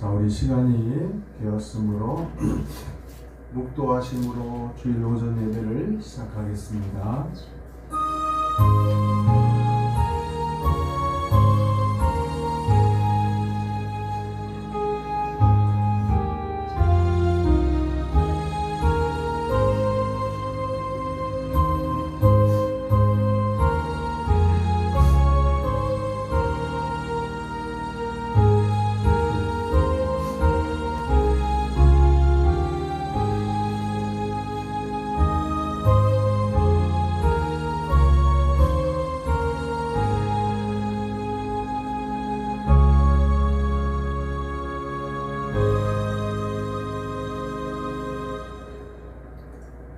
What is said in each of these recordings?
자, 우리 시간이 되었으므로 묵도하심으로 주일 오전 예배를 시작하겠습니다.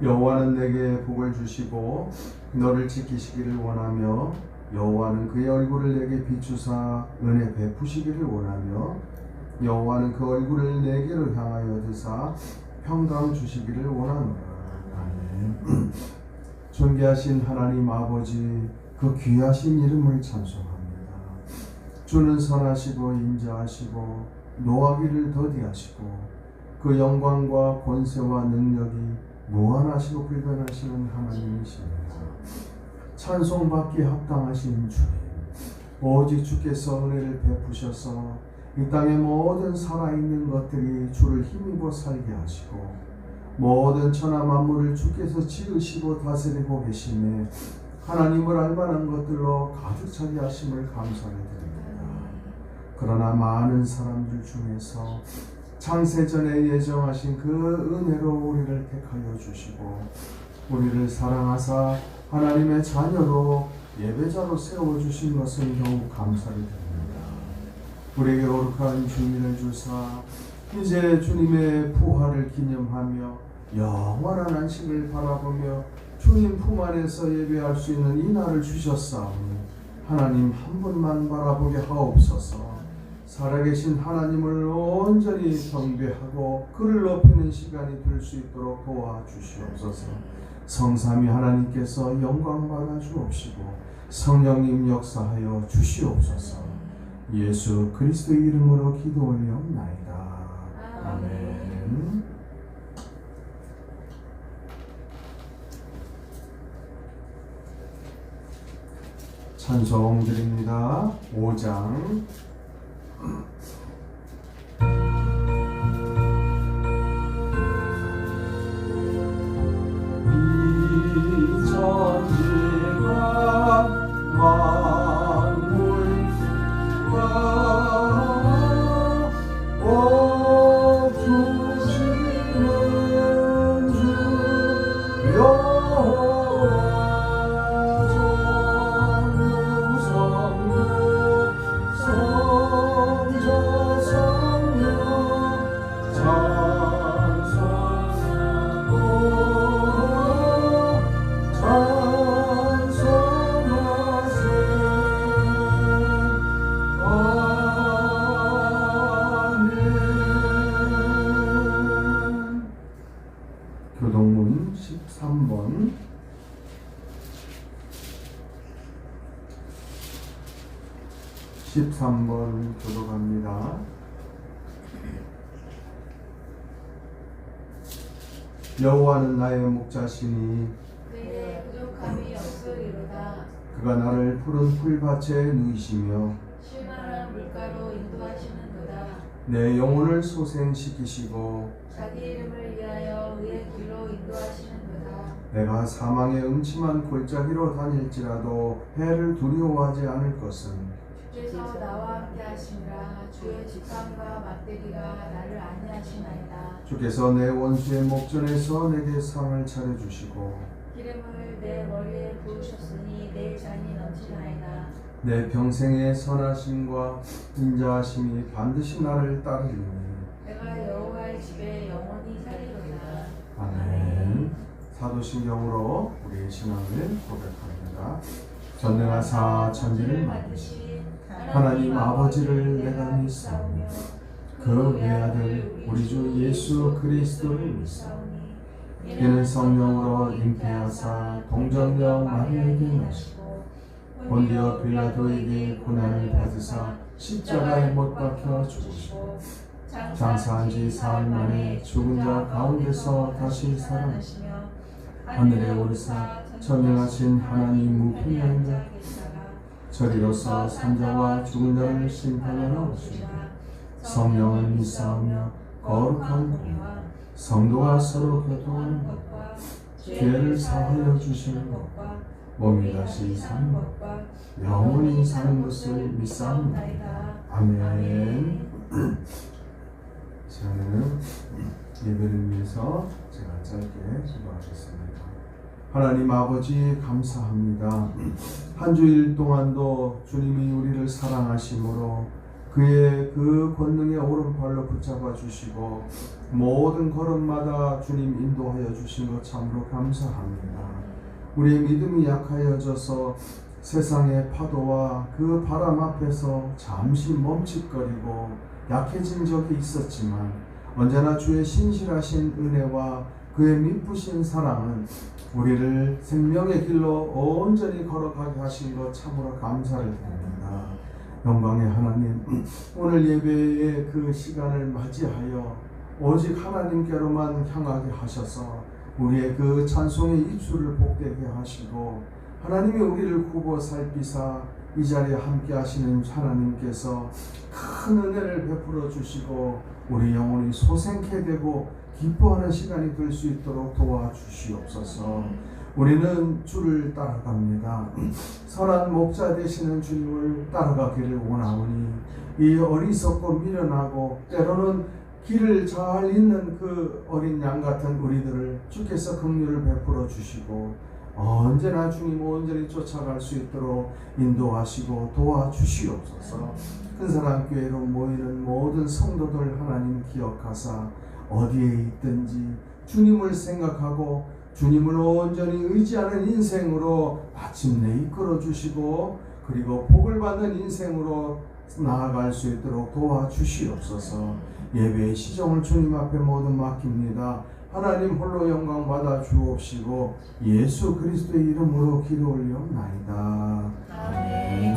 여호와는 내게 복을 주시고 너를 지키시기를 원하며 여호와는 그의 얼굴을 내게 비추사 은혜 베푸시기를 원하며 여호와는 그 얼굴을 내게로 향하여 드사 평강 주시기를 원하노라. 아멘. 존귀하신 하나님 아버지, 그 귀하신 이름을 찬송합니다. 주는 선하시고 인자하시고 노하기를 더디하시고 그 영광과 권세와 능력이 무한하시고 불변하시는 하나님이십니다. 찬송받기에 합당하신 주님, 오직 주께서 은혜를 베푸셔서 이 땅의 모든 살아있는 것들이 주를 힘입어 살게 하시고 모든 천하 만물을 주께서 지으시고 다스리고 계시네 하나님을 알만한 것들로 가득 차게 하심을 감사를 드립니다. 그러나 많은 사람들 중에서 창세전에 예정하신 그 은혜로 우리를 택하여 주시고 우리를 사랑하사 하나님의 자녀로 예배자로 세워주신 것은 더욱 감사를 드립니다. 우리에게 거룩한 주님을 주사 이제 주님의 부활을 기념하며 영원한 안식을 바라보며 주님 품 안에서 예배할 수 있는 이 날을 주셨사오니 하나님 한 분만 바라보게 하옵소서. 살아계신 하나님을 온전히 경배하고 그를 높이는 시간이 될 수 있도록 도와주시옵소서. 성삼위 하나님께서 영광 받아 주옵시고 성령님 역사하여 주시옵소서. 예수 그리스도의 이름으로 기도 올리옵나이다. 아멘. 찬송 드립니다. 5장 교동문 13번 13번 교독합니다. 여호와는 나의 목자시니 내게 부족함이 없으리로다. 그가 나를 푸른 풀밭에 누이시며 쉴만한 물가로 인도하시는도다. 내 영혼을 소생시키시고 자기 이름을 위하여 의의 길로 인도하시는도다. 내가 사망의 음침한 골짜기로 다닐지라도 해를 두려워하지 않을 것은 주께서 나와 함께 하시니라. 주의 직함과 막대기가 나를 안위하시나이다. 주께서 내 원수의 목전에서 내게 상을 차려주시고 기름을 내 머리에 부으셨으니 내 잔이 넘치나이다. 내 평생의 선하심과 인자하심이 반드시 나를 따르리니 내가 여호와의 집에 영원히 살리로다. 아멘. 사도신경으로 우리의 신앙을 고백합니다. 전능하사 천지를 만드신 하나님 아버지를 내가 믿사오며 그 외아들 우리 주 예수 그리스도를 믿사오니 이는 성령으로 잉태하사 동정녀 마리아에게 나시고 본디오 빌라도에게 고난을 받으사 십자가에 못 박혀 죽으시고 장사한 지 사흘 만에 죽은 자 가운데서 다시 살아나시며 하늘에 오르사 전능하신 하나님 무분별하게 저리로서 산자와 죽은 자를 심판하러 오시리라. 성령을 믿사오며 거룩한 공과 성도가 서로 교통하는 것과 죄를 사하여 주시는 것과 몸이 다시 사는 것과 영원히 사는 것을 믿사옵나이다. 아멘. 저는 예배를 위해서 제가 짧게 기도하겠습니다. 하나님 아버지 감사합니다. 한 주일 동안도 주님이 우리를 사랑하심으로 그의 그 권능의 오른팔로 붙잡아 주시고 모든 걸음마다 주님 인도하여 주신 것 참으로 감사합니다. 우리의 믿음이 약하여져서 세상의 파도와 그 바람 앞에서 잠시 멈칫거리고 약해진 적이 있었지만 언제나 주의 신실하신 은혜와 그의 미쁘신 사랑은 우리를 생명의 길로 온전히 걸어가게 하신 것 참으로 감사를 드립니다. 영광의 하나님, 오늘 예배의 그 시간을 맞이하여 오직 하나님께로만 향하게 하셔서 우리의 그 찬송의 입술을 복되게 하시고 하나님이 우리를 굽어 살피사 이 자리에 함께 하시는 하나님께서 큰 은혜를 베풀어 주시고 우리 영혼이 소생케 되고 기뻐하는 시간이 될 수 있도록 도와주시옵소서. 우리는 주를 따라갑니다. 선한 목자 되시는 주님을 따라가기를 원하오니 이 어리석고 미련하고 때로는 길을 잘 잇는 그 어린 양 같은 우리들을 주께서 긍휼을 베풀어 주시고 언제나 주님 온전히 쫓아갈 수 있도록 인도하시고 도와주시옵소서. 큰사랑교회로 모이는 모든 성도들 하나님 기억하사 어디에 있든지 주님을 생각하고 주님을 온전히 의지하는 인생으로 마침내 이끌어 주시고 그리고 복을 받는 인생으로 나아갈 수 있도록 도와주시옵소서. 예배의 시종을 주님 앞에 모두 맡깁니다. 하나님 홀로 영광 받아 주옵시고 예수 그리스도의 이름으로 기도 올려옵나이다. 아멘.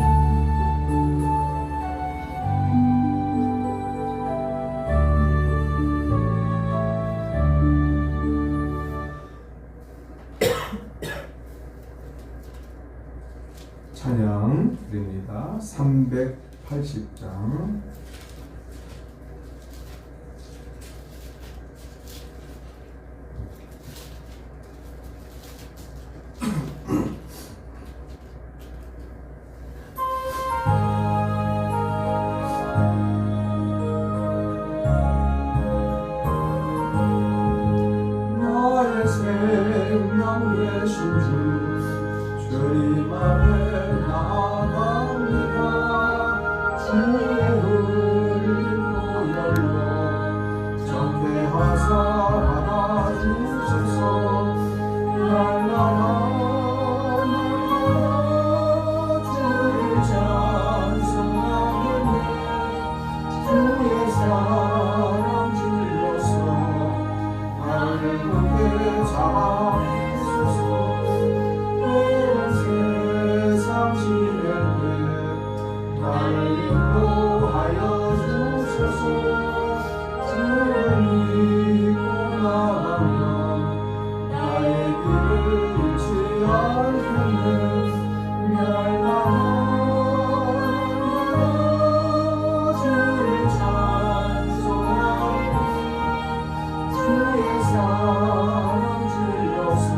찬양 드립니다. 380장 나의 생명 되신 주 주님 앞에 나아갑니다. 주의 흘린 보혈로 정케하사 받아주소서. 날마다 주를 찬송하겠네. 주의 사랑 주로서 나를 굳게 잡아주소서. 세상 지낼 때 나를 인도하여 주소서. 주를 믿고 나가면 나의 길을 잃지 않겠네. 멸망하는 주를 찬송하네. 주의 사랑 주여서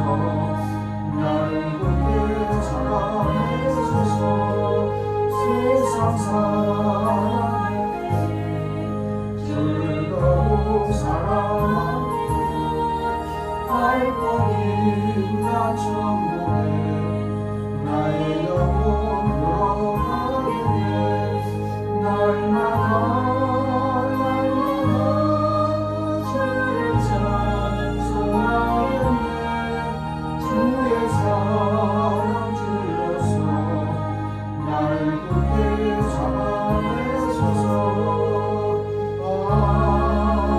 나를 굳게 잡아주소서. 세상 사랑에 주를 더욱 사랑하네. 알 것 있나 천국에 나의 영혼 돌아가겠네. 날마다 주를 찬송하겠네. 주의 사랑 주로서 나를 굳게 잡아내소서. 아멘.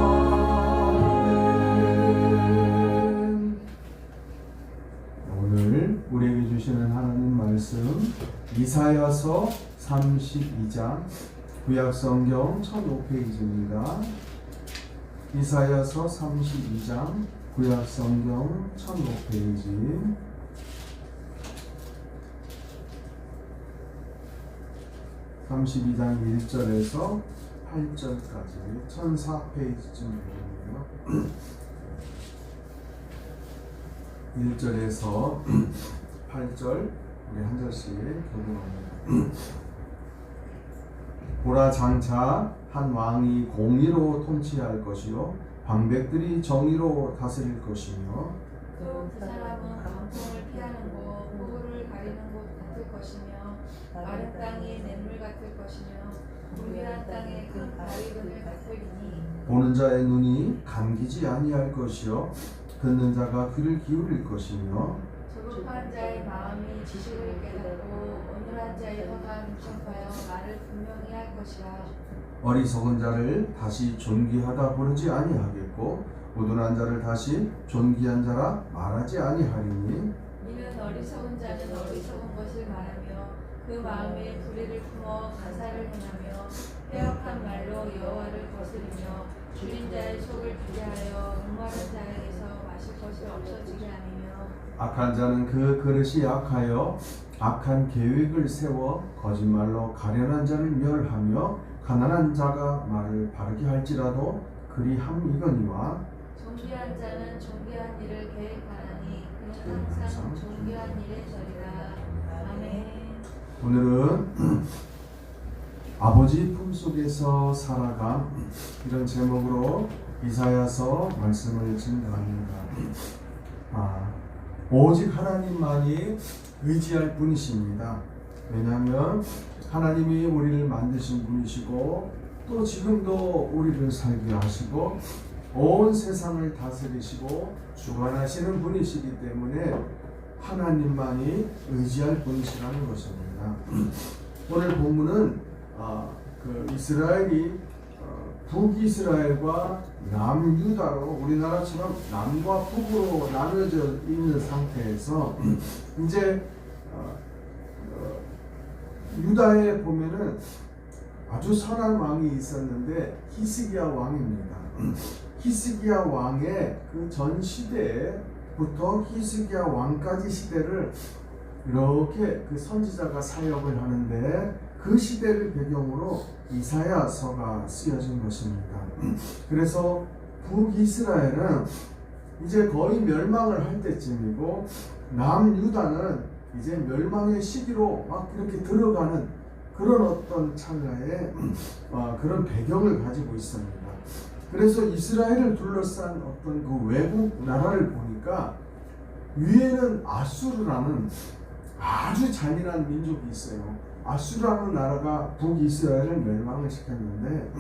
오늘 우리에게 주시는 하나님 말씀 이사야서 32장 구약성경 1005페이지입니다. 이사야서 32장 구약성경 1005페이지 32장 1절에서 8절까지 1004페이지쯤 되거든요. 1절에서 8절 우리 한 절씩 교독합니다. 보라, 장차 한 왕이 공의로 통치할 것이요 방백들이 정의로 다스릴 것이며 또 그 사람은 광풍을 피하는 곳, 폭우를 가리는 곳 같을 것이며 마른 땅이 냇물 같을 것이며 불비한 땅에 큰 바위 그늘 같으리니 보는 자의 눈이 감기지 아니할 것이요 듣는 자가 귀를 기울일 것이며 조급한 자의 마음이 지식을 깨닫고 온유한 자의 혀가 민첩하여 말을 분명히 할 것이라. 어리석은 자를 다시 존귀하다 부르지 아니하겠고 우둔한 자를 다시 존귀한 자라 말하지 아니하리니 이는 어리석은 자는 어리석은 것을 말하며 그 마음에 불의를 품어 가사를 행하며 빼앗한 말로 여호와를 거스리며 줄인 자의 속을 비하여 목마른 자에게서 마실 것이 없어지게 하며 악한 자는 그 그릇이 악하여 악한 계획을 세워 거짓말로 가련한 자를 멸하며 가난한 자가 말을 바르게 할지라도 그리 함이거니와 존귀한 자는 존귀한 일을 계획하나니 그는 항상 존귀한 일에 절이라. 아멘. 오늘은 아버지 품속에서 살아가 이런 제목으로 이사야서 말씀을 증거합니다. 오직 하나님만이 의지할 분이십니다. 왜냐하면 하나님이 우리를 만드신 분이시고 또 지금도 우리를 살게 하시고 온 세상을 다스리시고 주관하시는 분이시기 때문에 하나님만이 의지할 분이시라는 것입니다. 오늘 본문은 그 이스라엘이 북이스라엘과 남유다로 우리나라처럼 남과 북으로 나눠져 있는 상태에서 이제 유다에 보면은 아주 선한 왕이 있었는데 히스기야 왕입니다. 히스기야 왕의 그 전 시대부터 히스기야 왕까지 시대를 이렇게 그 선지자가 사역을 하는데 그 시대를 배경으로 이사야서가 쓰여진 것입니다. 그래서 북이스라엘은 이제 거의 멸망을 할 때쯤이고 남유다는 이제 멸망의 시기로 막 이렇게 들어가는 그런 어떤 찰나에 그런 배경을 가지고 있습니다. 그래서 이스라엘을 둘러싼 어떤 그 외국 나라를 보니까 위에는 아수르라는 아주 잔인한 민족이 있어요. 아수르라는 나라가 북이스라엘을 멸망을 시켰는데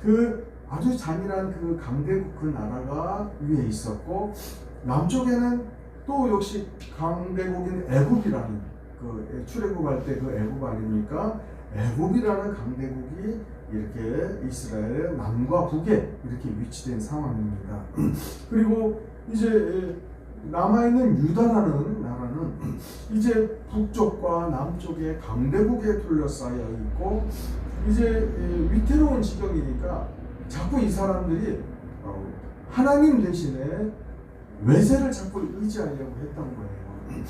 그 아주 잔인한 그 강대국 그 나라가 위에 있었고 남쪽에는 또 역시 강대국인 애굽이라는 그 출애굽할 때 그 애굽 아닙니까? 애굽이라는 강대국이 이렇게 이스라엘의 남과 북에 이렇게 위치된 상황입니다. 그리고 이제 남아있는 유다라는 나라는 이제 북쪽과 남쪽의 강대국에 둘러싸여 있고 이제 위태로운 지경이니까 자꾸 이 사람들이 하나님 대신에 외세를 자꾸 의지하려고 했던 거예요.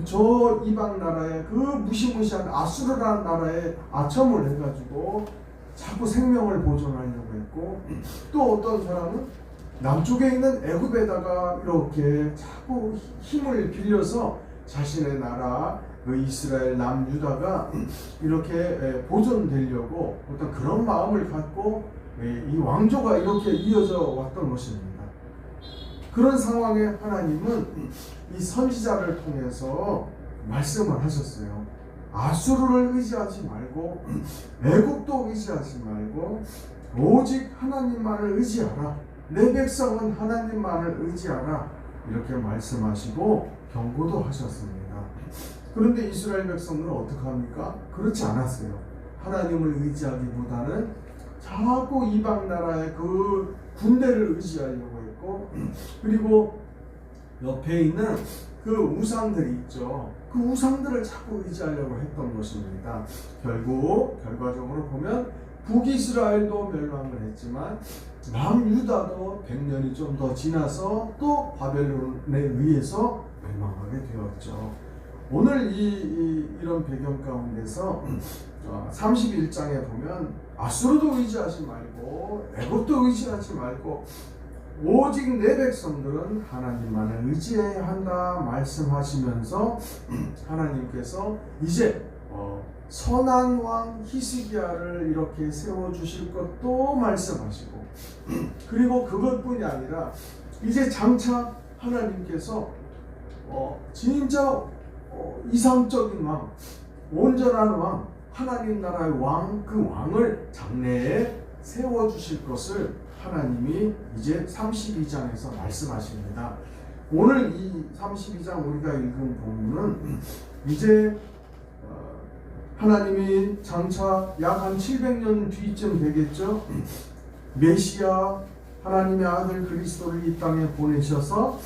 저 이방 나라의 그 무시무시한 아수르라는 나라에 아첨을 해가지고 자꾸 생명을 보존하려고 했고 또 어떤 사람은 남쪽에 있는 애굽에다가 이렇게 자꾸 힘을 빌려서 자신의 나라 그 이스라엘 남유다가 이렇게 보존되려고 어떤 그런 마음을 갖고 이 왕조가 이렇게 이어져 왔던 것입니다. 그런 상황에 하나님은 이 선지자를 통해서 말씀을 하셨어요. 아수르를 의지하지 말고 애굽도 의지하지 말고 오직 하나님만을 의지하라. 내 백성은 하나님만을 의지하라. 이렇게 말씀하시고 경고도 하셨습니다. 그런데 이스라엘 백성들은 어떻게 합니까? 그렇지 않았어요. 하나님을 의지하기보다는 자꾸 이방 나라의 그 군대를 의지하려고 했고 그리고 옆에 있는 그 우상들이 있죠. 그 우상들을 자꾸 의지하려고 했던 것입니다. 결과적으로 보면 북이스라엘도 멸망을 했지만 남유다도 100년이 좀 더 지나서 또 바벨론에 의해서 멸망하게 되었죠. 오늘 이런 배경 가운데서 31장에 보면 아수르도 의지하지 말고 애굽도 의지하지 말고 오직 내 백성들은 하나님만을 의지해야 한다 말씀하시면서 하나님께서 이제 선한 왕 히스기야를 이렇게 세워주실 것도 말씀하시고 그리고 그것뿐이 아니라 이제 장차 하나님께서 진짜 이상적인 왕, 온전한 왕, 하나님 나라의 왕, 그 왕을 장래에 세워주실 것을 하나님이 이제 32장에서 말씀하십니다. 오늘 이 32장 우리가 읽은 본문은 이제 하나님이 장차 약 한 700년 뒤쯤 되겠죠. 메시아 하나님의 아들 그리스도를 이 땅에 보내셔서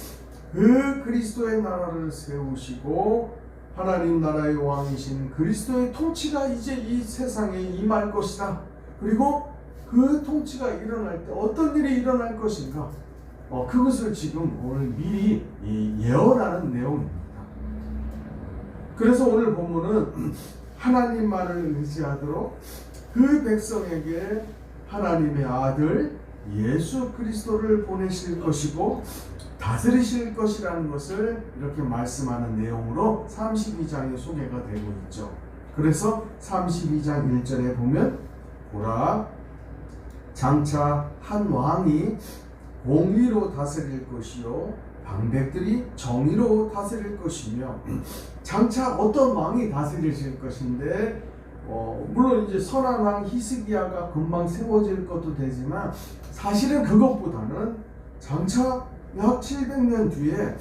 그 그리스도의 나라를 세우시고 하나님 나라의 왕이신 그리스도의 통치가 이제 이 세상에 임할 것이다. 그리고 그 통치가 일어날 때 어떤 일이 일어날 것인가? 그것을 지금 오늘 미리 예언하는 내용입니다. 그래서 오늘 본문은 하나님만을 의지하도록 그 백성에게 하나님의 아들 예수 그리스도를 보내실 것이고 다스리실 것이라는 것을 이렇게 말씀하는 내용으로 32장에 소개가 되고 있죠. 그래서 32장 1절에 보면 보라 장차 한 왕이 공의로 다스릴 것이요 방백들이 정의로 다스릴 것이며 장차 어떤 왕이 다스리실 것인데 물론 이제 선한 왕 히스기야가 금방 세워질 것도 되지만 사실은 그것보다는 장차 약 700년 뒤에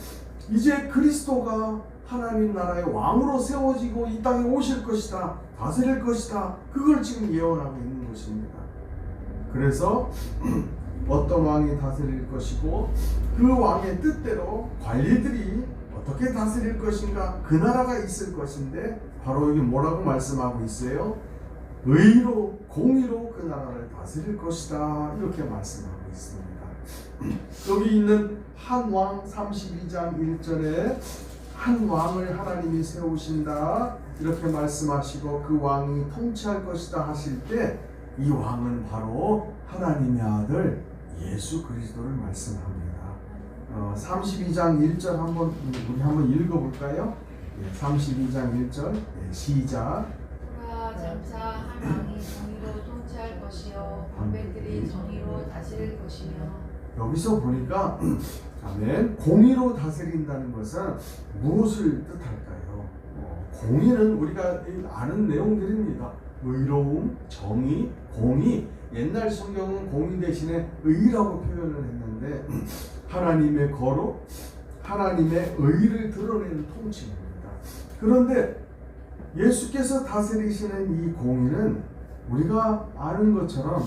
이제 그리스도가 하나님 나라의 왕으로 세워지고 이 땅에 오실 것이다, 다스릴 것이다, 그걸 지금 예언하고 있는 것입니다. 그래서 어떤 왕이 다스릴 것이고 그 왕의 뜻대로 관리들이 어떻게 다스릴 것인가, 그 나라가 있을 것인데 바로 여기 뭐라고 말씀하고 있어요? 의로 공의로 그 나라를 다스릴 것이다 이렇게 말씀하고 있습니다. 여기 있는 한 왕 32장 1절에 한 왕을 하나님이 세우신다 이렇게 말씀하시고 그 왕이 통치할 것이다 하실 때 이 왕은 바로 하나님의 아들 예수 그리스도를 말씀합니다. 32장 1절 우리 한번 읽어볼까요? 32장 1절 시작. 그가 장차 한 왕이 정의로 통치할 것이요 방백들이 정의로 다스릴 것이며. 여기서 보니까 아멘, 공의로 다스린다는 것은 무엇을 뜻할까요? 공의는 우리가 아는 내용들입니다. 의로움, 정의, 공의. 옛날 성경은 공의 대신에 의라고 표현을 했는데 하나님의 거룩, 하나님의 의를 드러내는 통치입니다. 그런데 예수께서 다스리시는 이 공의는 우리가 아는 것처럼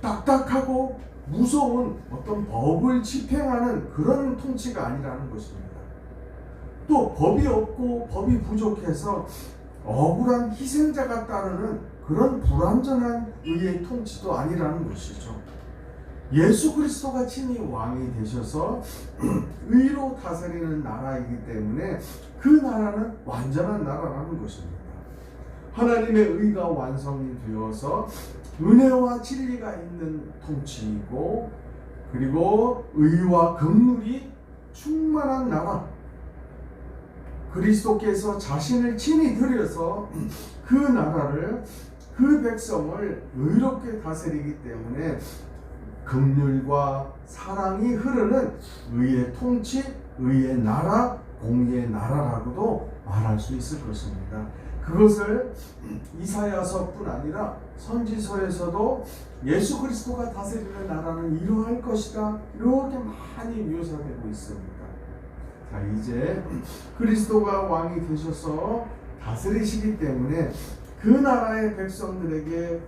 딱딱하고 무서운 어떤 법을 집행하는 그런 통치가 아니라는 것입니다. 또 법이 없고 법이 부족해서 억울한 희생자가 따르는 그런 불완전한 의의 통치도 아니라는 것이죠. 예수 그리스도가 친히 왕이 되셔서 의로 다스리는 나라이기 때문에 그 나라는 완전한 나라라는 것입니다. 하나님의 의가 완성이 되어서 은혜와 진리가 있는 통치이고 그리고 의와 긍휼이 충만한 나라, 그리스도께서 자신을 친히 들여서 그 나라를 그 백성을 의롭게 다스리기 때문에 긍휼과 사랑이 흐르는 의의 통치, 의의 나라, 공의의 나라라고도 말할 수 있을 것입니다. 그것을 이사야서뿐 아니라 선지서에서도 예수 그리스도가 다스리는 나라는 이러할 것이다 이렇게 많이 묘사되고 있습니다. 자, 이제 그리스도가 왕이 되셔서 다스리시기 때문에 그 나라의 백성들에게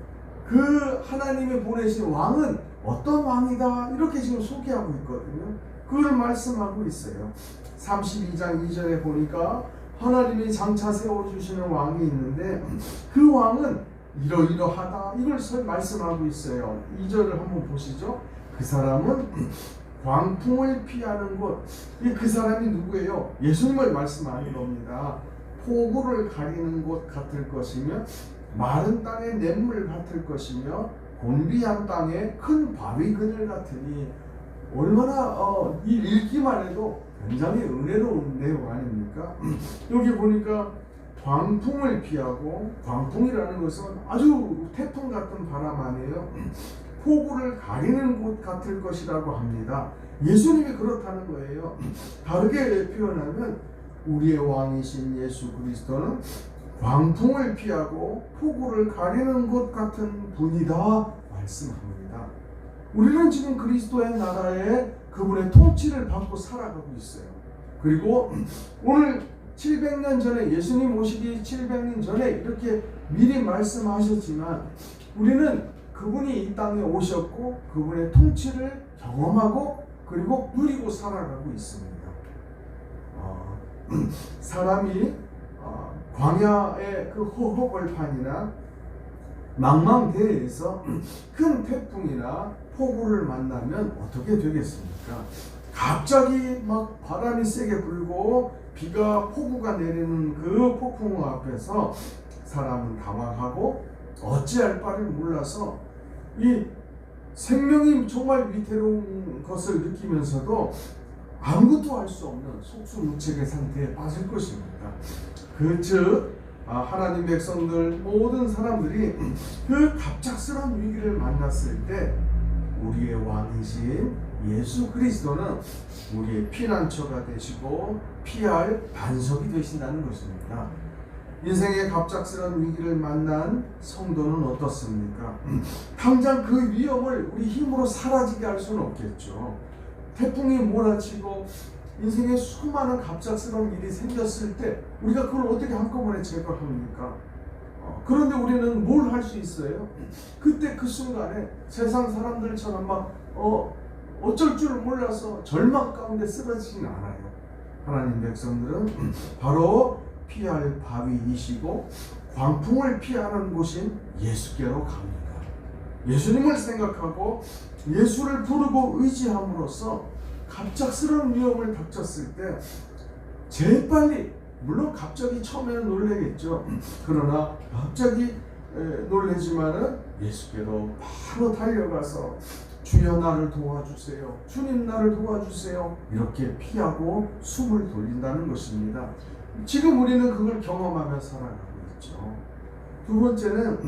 그 하나님이 보내신 왕은 어떤 왕이다 이렇게 지금 소개하고 있거든요. 그걸 말씀하고 있어요. 32장 2절에 보니까 하나님이 장차 세워주시는 왕이 있는데 그 왕은 이러이러하다 이걸 말씀하고 있어요. 2절을 한번 보시죠. 그 사람은 광풍을 피하는 곳. 그 사람이 누구예요? 예수님을 말씀하는 겁니다. 폭우를 가리는 곳 같을 것이며 마른 땅의 냇물 같을 것이며 곤비한 땅에 큰 바위 그늘 같으니. 얼마나 이 읽기만 해도 굉장히 은혜로운 내용 아닙니까? 여기 보니까 광풍을 피하고, 광풍이라는 것은 아주 태풍 같은 바람 아니에요. 폭우를 가리는 곳 같을 것이라고 합니다. 예수님이 그렇다는 거예요. 다르게 표현하면 우리의 왕이신 예수 그리스도는 광풍을 피하고 폭우를 가리는 것 같은 분이다 말씀합니다. 우리는 지금 그리스도의 나라에 그분의 통치를 받고 살아가고 있어요. 그리고 오늘 700년 전에, 예수님 오시기 700년 전에 이렇게 미리 말씀하셨지만 우리는 그분이 이 땅에 오셨고 그분의 통치를 경험하고 그리고 누리고 살아가고 있습니다. 사람이 광야의 그 호흡벌판이나 망망대해에서 큰 태풍이나 폭우를 만나면 어떻게 되겠습니까? 갑자기 막 바람이 세게 불고 비가 폭우가 내리는 그 폭풍 앞에서 사람은 당황하고 어찌할 바를 몰라서 이 생명이 정말 위태로운 것을 느끼면서도 아무것도 할 수 없는 속수무책의 상태에 빠질 것입니다. 즉 하나님 백성들 모든 사람들이 그 갑작스러운 위기를 만났을 때 우리의 왕이신 예수 그리스도는 우리의 피난처가 되시고 피할 반석이 되신다는 것입니다. 인생의 갑작스러운 위기를 만난 성도는 어떻습니까? 당장 그 위험을 우리 힘으로 사라지게 할 수는 없겠죠. 태풍이 몰아치고 인생에 수많은 갑작스러운 일이 생겼을 때 우리가 그걸 어떻게 한꺼번에 제거합니까? 그런데 우리는 뭘 할 수 있어요? 그때 그 순간에 세상 사람들처럼 막 어쩔 줄 몰라서 절망 가운데 쓰러지진 않아요. 하나님 백성들은 바로 피할 바위이시고 광풍을 피하는 곳인 예수께로 갑니다. 예수님을 생각하고 예수를 부르고 의지함으로써 갑작스러운 위험을 닥쳤을 때 제일 빨리, 물론 갑자기 처음에는 놀라겠죠. 그러나 갑자기 놀라지만은 예수께로 바로 달려가서 주여 나를 도와주세요, 주님 나를 도와주세요, 이렇게 피하고 숨을 돌린다는 것입니다. 지금 우리는 그걸 경험하며 살아가고 있죠. 두 번째는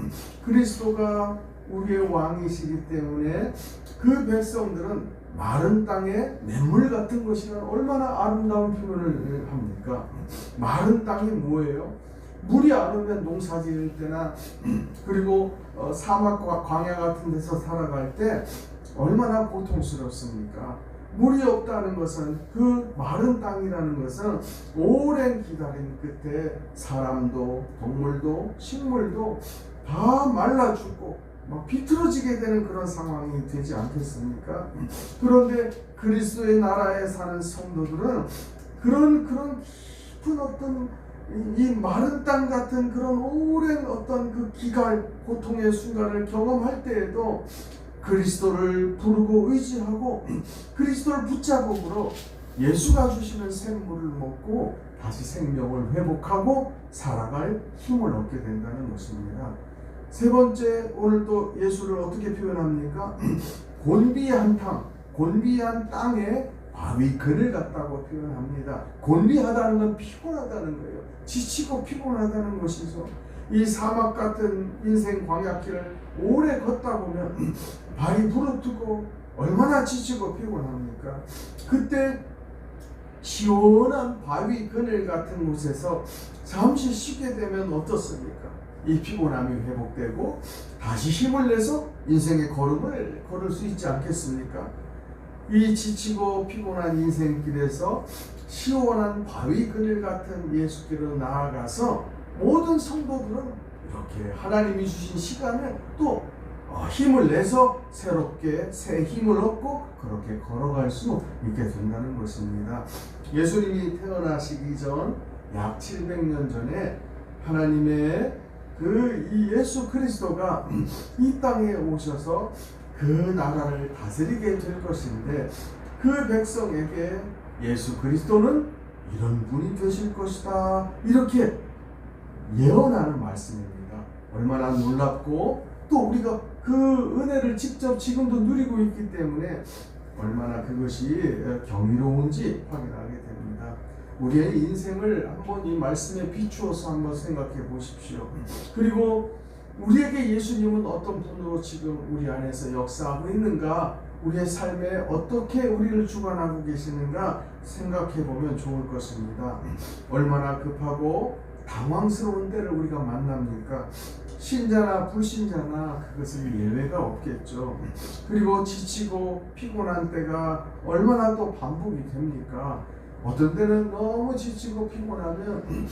그리스도가 우리의 왕이시기 때문에 그 백성들은 마른 땅에 냇물 같은 것이란 얼마나 아름다운 표현을 합니까? 마른 땅이 뭐예요? 물이 안 오면 농사 지을 때나 그리고 사막과 광야 같은 데서 살아갈 때 얼마나 고통스럽습니까? 물이 없다는 것은, 그 마른 땅이라는 것은 오랜 기다림 끝에 사람도 동물도 식물도 다 말라 죽고 막 비틀어지게 되는 그런 상황이 되지 않겠습니까? 그런데 그리스도의 나라에 사는 성도들은 그런 깊은 어떤 이 마른 땅 같은 그런 오랜 어떤 그 기갈, 고통의 순간을 경험할 때에도 그리스도를 부르고 의지하고 그리스도를 붙잡음으로 예수가 주시는 샘물을 먹고 다시 생명을 회복하고 살아갈 힘을 얻게 된다는 것입니다. 세 번째, 오늘 또 예수를 어떻게 표현합니까? 곤비한 땅에 바위 그늘 같다고 표현합니다. 곤비하다는 건 피곤하다는 거예요. 지치고 피곤하다는 것이죠. 이 사막 같은 인생 광야길을 오래 걷다 보면 발이 부르트고 얼마나 지치고 피곤합니까? 그때 시원한 바위 그늘 같은 곳에서 잠시 쉬게 되면 어떻습니까? 이 피곤함이 회복되고 다시 힘을 내서 인생의 걸음을 걸을 수 있지 않겠습니까? 이 지치고 피곤한 인생길에서 시원한 바위 그늘 같은 예수께로 나아가서 모든 성도들은 이렇게 하나님이 주신 시간을 또 힘을 내서 새롭게 새 힘을 얻고 그렇게 걸어갈 수 있게 된다는 것입니다. 예수님이 태어나시기 전 약 700년 전에 하나님의 이 예수 그리스도가 이 땅에 오셔서 그 나라를 다스리게 될 것인데 그 백성에게 예수 그리스도는 이런 분이 되실 것이다 이렇게 예언하는 말씀입니다. 얼마나 놀랍고 또 우리가 그 은혜를 직접 지금도 누리고 있기 때문에 얼마나 그것이 경이로운지 확인하게 됩니다. 우리의 인생을 한번 이 말씀에 비추어서 한번 생각해 보십시오. 그리고 우리에게 예수님은 어떤 분으로 지금 우리 안에서 역사하고 있는가, 우리의 삶에 어떻게 우리를 주관하고 계시는가 생각해 보면 좋을 것입니다. 얼마나 급하고 당황스러운 때를 우리가 만납니까? 신자나 불신자나 그것을 예외가 없겠죠. 그리고 지치고 피곤한 때가 얼마나 또 반복이 됩니까? 어떤 때는 너무 지치고 피곤하면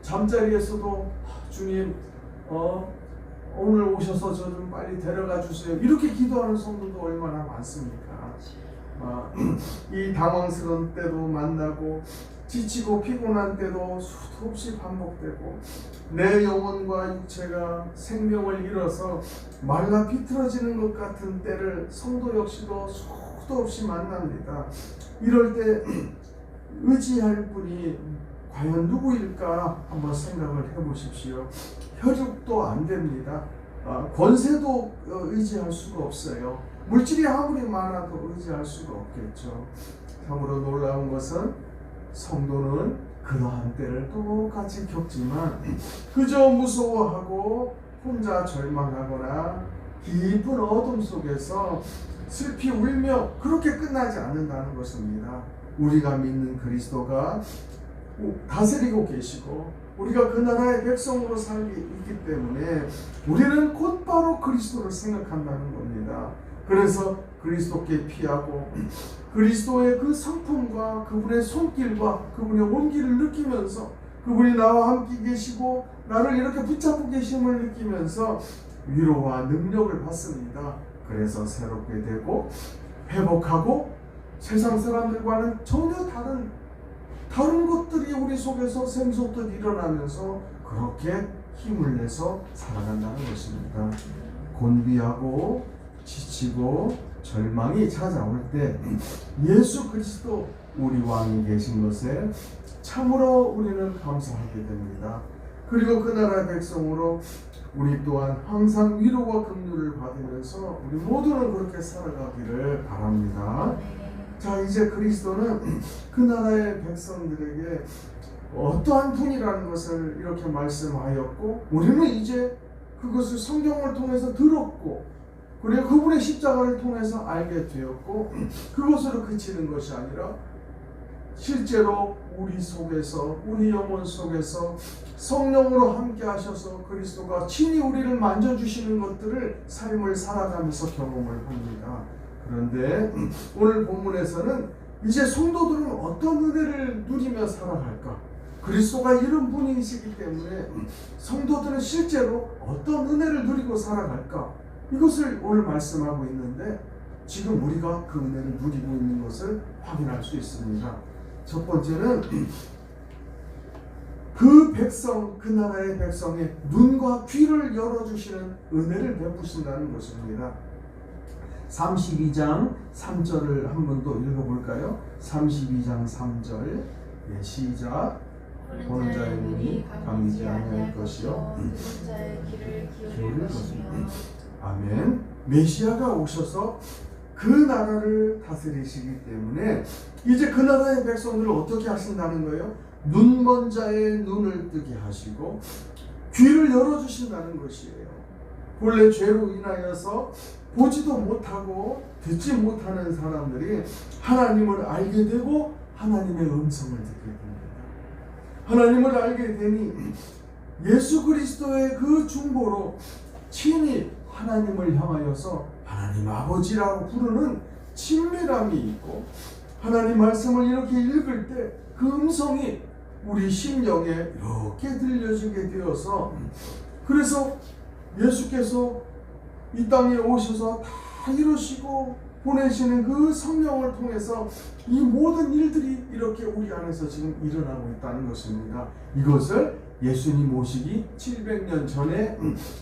잠자리에서도 주님 오늘 오셔서 저 좀 빨리 데려가 주세요 이렇게 기도하는 성도도 얼마나 많습니까? 이 당황스러운 때도 만나고 지치고 피곤한 때도 수도 없이 반복되고 내 영혼과 육체가 생명을 잃어서 말라 비틀어지는 것 같은 때를 성도 역시도 수도 없이 만납니다. 이럴 때 의지할 분이 과연 누구일까 한번 생각을 해보십시오. 혈육도 안 됩니다. 권세도 의지할 수가 없어요. 물질이 아무리 많아도 의지할 수가 없겠죠. 참으로 놀라운 것은 성도는 그러한 때를 똑같이 겪지만 그저 무서워하고 혼자 절망하거나 깊은 어둠 속에서 슬피 울며 그렇게 끝나지 않는다는 것입니다. 우리가 믿는 그리스도가 다스리고 계시고 우리가 그 나라의 백성으로 살기 있기 때문에 우리는 곧바로 그리스도를 생각한다는 겁니다. 그래서 그리스도께 피하고 그리스도의 그 성품과 그분의 손길과 그분의 온기를 느끼면서 그분이 나와 함께 계시고 나를 이렇게 붙잡고 계심을 느끼면서 위로와 능력을 받습니다. 그래서 새롭게 되고 회복하고 세상 사람들과는 전혀 다른 것들이 우리 속에서 샘솟듯 일어나면서 그렇게 힘을 내서 살아간다는 것입니다. 곤비하고 지치고 절망이 찾아올 때 예수 그리스도 우리 왕이 계신 것에 참으로 우리는 감사하게 됩니다. 그리고 그 나라의 백성으로 우리 또한 항상 위로와 긍휼을 받으면서 우리 모두는 그렇게 살아가기를 바랍니다. 자, 이제 그리스도는 그 나라의 백성들에게 어떠한 분이라는 것을 이렇게 말씀하였고 우리는 이제 그것을 성경을 통해서 들었고 그리고 그분의 십자가를 통해서 알게 되었고 그것으로 그치는 것이 아니라 실제로 우리 속에서 우리 영혼 속에서 성령으로 함께 하셔서 그리스도가 친히 우리를 만져주시는 것들을 삶을 살아가면서 경험을 합니다. 그런데 오늘 본문에서는 이제 성도들은 어떤 은혜를 누리며 살아갈까? 그리스도가 이런 분이시기 때문에 성도들은 실제로 어떤 은혜를 누리고 살아갈까? 이것을 오늘 말씀하고 있는데 지금 우리가 그 은혜를 누리고 있는 것을 확인할 수 있습니다. 첫 번째는 그 백성, 그 나라의 백성의 눈과 귀를 열어주시는 은혜를 베푸신다는 것입니다. 32장 3절을 한 번 더 읽어볼까요? 32장 3절 시작. 보는 자의 눈이 감기지 아니할 것이요 듣는 자의 귀를 기울일 것이며. 아멘. 메시아가 오셔서 그 나라를 다스리시기 때문에 이제 그 나라의 백성들을 어떻게 하신다는 거예요? 눈먼 자의 눈을 뜨게 하시고 귀를 열어주신다는 것이에요. 본래 죄로 인하여서 보지도 못하고 듣지 못하는 사람들이 하나님을 알게 되고 하나님의 음성을 듣게 됩니다. 하나님을 알게 되니 예수 그리스도의 그 중보로 친히 하나님을 향하여서 하나님 아버지라고 부르는 친밀함이 있고 하나님 말씀을 이렇게 읽을 때 그 음성이 우리 심령에 이렇게 들려주게 되어서 그래서 예수께서 이 땅에 오셔서 다 이루시고 보내시는 그 성령을 통해서 이 모든 일들이 이렇게 우리 안에서 지금 일어나고 있다는 것입니다. 이것을 예수님 오시기 700년 전에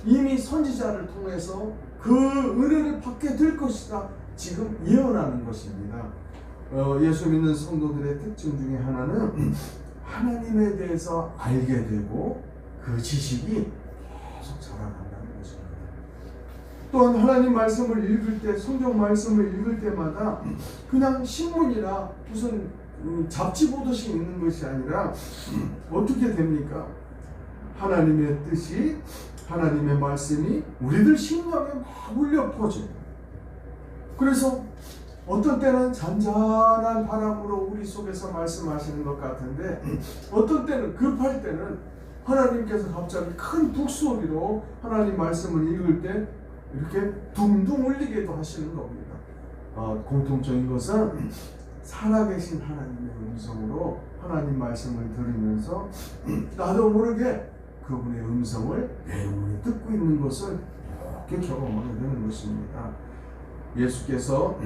이미 선지자를 통해서 그 은혜를 받게 될 것이다. 지금 예언하는 것입니다. 예수 믿는 성도들의 특징 중에 하나는 하나님에 대해서 알게 되고 그 지식이 계속 자라난다는 것입니다. 또한 하나님 말씀을 읽을 때, 성경 말씀을 읽을 때마다 그냥 신문이나 무슨 잡지 보듯이 읽는 것이 아니라 어떻게 됩니까? 하나님의 뜻이, 하나님의 말씀이 우리들 심령에 막 울려 퍼져요. 그래서 어떤 때는 잔잔한 바람으로 우리 속에서 말씀하시는 것 같은데, 어떤 때는 급할 때는 하나님께서 갑자기 큰 북소리로 하나님 말씀을 읽을 때 이렇게 둥둥 울리게도 하시는 겁니다. 공통적인 것은 살아계신 하나님의 음성으로 하나님 말씀을 들으면서 나도 모르게 그분의 음성을 내 영혼이 듣고 있는 것을 이렇게 경험하게 되는 것입니다. 예수께서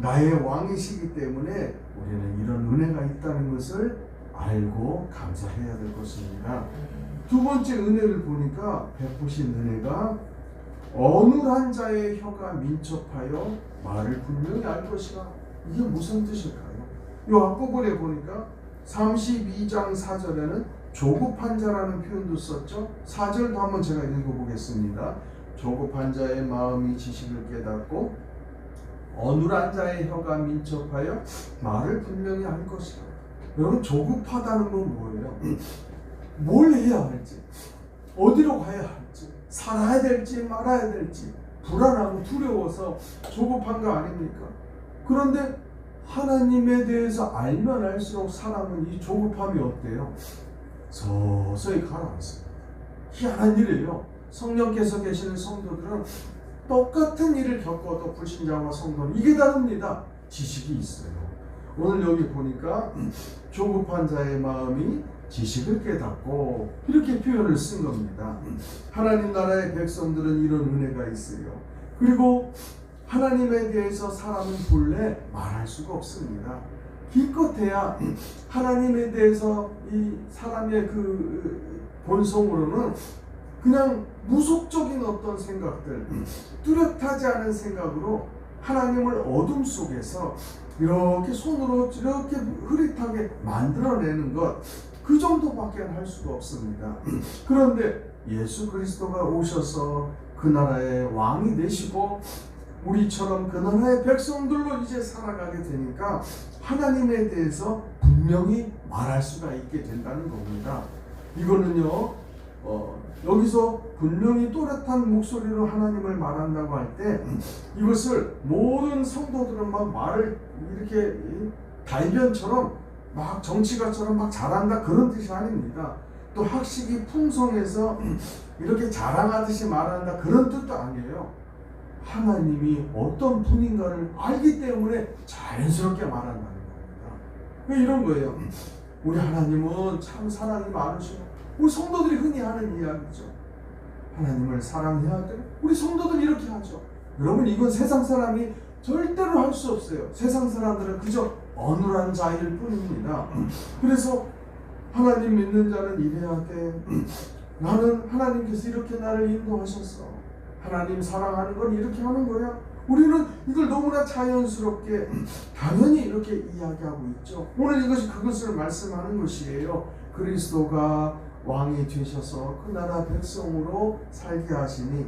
나의 왕이시기 때문에 우리는 이런 은혜가 있다는 것을 알고 감사해야 될 것입니다. 두 번째 은혜를 보니까 베푸신 은혜가 어눌한 자의 혀가 민첩하여 말을 분명히 알 것이라. 이게 무슨 뜻일까요? 이 앞부분에 보니까 32장 4절에는 조급한 자라는 표현도 썼죠. 4절도 한번 제가 읽어보겠습니다. 조급한 자의 마음이 지식을 깨닫고 어눌한 자의 혀가 민첩하여 말을 분명히 할 것이라. 여러분, 조급하다는 건 뭐예요? 뭘 해야 할지, 어디로 가야 할지, 살아야 될지 말아야 될지 불안하고 두려워서 조급한 거 아닙니까? 그런데 하나님에 대해서 알면 알수록 사람은 이 조급함이 어때요? 서서히 가라앉습니다. 희한한 일이에요. 성령께서 계시는 성도들은 똑같은 일을 겪어도 불신자와 성도는 이게 다릅니다. 지식이 있어요. 오늘 여기 보니까 조급한 자의 마음이 지식을 깨닫고 이렇게 표현을 쓴 겁니다. 하나님 나라의 백성들은 이런 은혜가 있어요. 그리고 하나님에 대해서 사람은 본래 말할 수가 없습니다. 기껏해야 하나님에 대해서 이 사람의 그 본성으로는 그냥 무속적인 어떤 생각들, 뚜렷하지 않은 생각으로 하나님을 어둠 속에서 이렇게 손으로 이렇게 흐릿하게 만들어내는 것, 그 정도밖에 할 수가 없습니다. 그런데 예수 그리스도가 오셔서 그 나라의 왕이 되시고 우리처럼 그 나라의 백성들로 이제 살아가게 되니까 하나님에 대해서 분명히 말할 수가 있게 된다는 겁니다. 이거는요, 여기서 분명히 또렷한 목소리로 하나님을 말한다고 할 때 이것을 모든 성도들은 막 말을 이렇게 달변처럼 막 정치가처럼 막 잘한다 그런 뜻이 아닙니다. 또 학식이 풍성해서 이렇게 자랑하듯이 말한다 그런 뜻도 아니에요. 하나님이 어떤 분인가를 알기 때문에 자연스럽게 말한다는 겁니다. 왜 이런 거예요? 우리 하나님은 참 사랑이 많으시고, 우리 성도들이 흔히 하는 이야기죠. 하나님을 사랑해야 돼. 우리 성도들이 이렇게 하죠. 여러분, 이건 세상 사람이 절대로 할 수 없어요. 세상 사람들은 그저 어눌한 자일 뿐입니다. 그래서 하나님 믿는 자는 이래야 돼. 나는 하나님께서 이렇게 나를 인도하셨어. 하나님 사랑하는 건 이렇게 하는 거야. 우리는 이걸 너무나 자연스럽게 당연히 이렇게 이야기하고 있죠. 오늘 이것이 그것을 말씀하는 것이에요. 그리스도가 왕이 되셔서 그 나라 백성으로 살게 하시니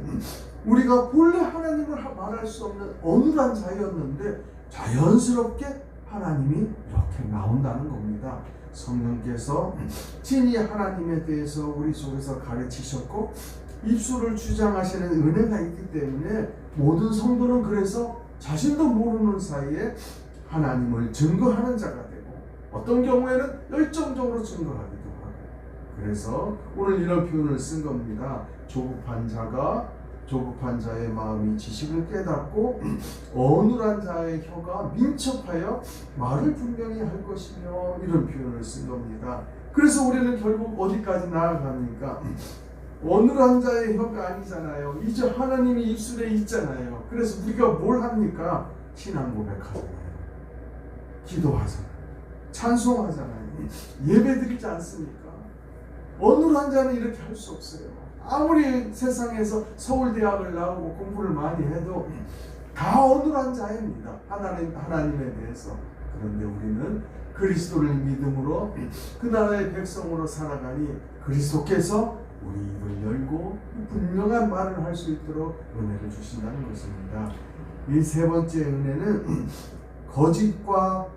우리가 본래 하나님을 말할 수 없는 어눌한 자였는데 자연스럽게 하나님이 이렇게 나온다는 겁니다. 성령께서 친히 하나님에 대해서 우리 속에서 가르치셨고 입술을 주장하시는 은혜가 있기 때문에 모든 성도는 그래서 자신도 모르는 사이에 하나님을 증거하는 자가 되고 어떤 경우에는 열정적으로 증거하기도 하고, 그래서 오늘 이런 표현을 쓴 겁니다. 조급한 자의 마음이 지식을 깨닫고 어눌한 자의 혀가 민첩하여 말을 분명히 할 것이며, 이런 표현을 쓴 겁니다. 그래서 우리는 결국 어디까지 나아갑니까? 어눌한 자의 혀가 아니잖아요. 이제 하나님이 입술에 있잖아요. 그래서 우리가 뭘 합니까? 신앙 고백하잖아요. 기도하잖아요. 찬송하잖아요. 예배드리지 않습니까? 어눌한 자는 이렇게 할 수 없어요. 아무리 세상에서 서울대학을 나오고 공부를 많이 해도 다 어눌한 자입니다. 하나님에 대해서. 그런데 우리는 그리스도를 믿음으로 그 나라의 백성으로 살아가니 그리스도께서 우리 입을 열고 분명한 말을 할 수 있도록 은혜를 주신다는 것입니다. 이 세 번째 은혜는 거짓과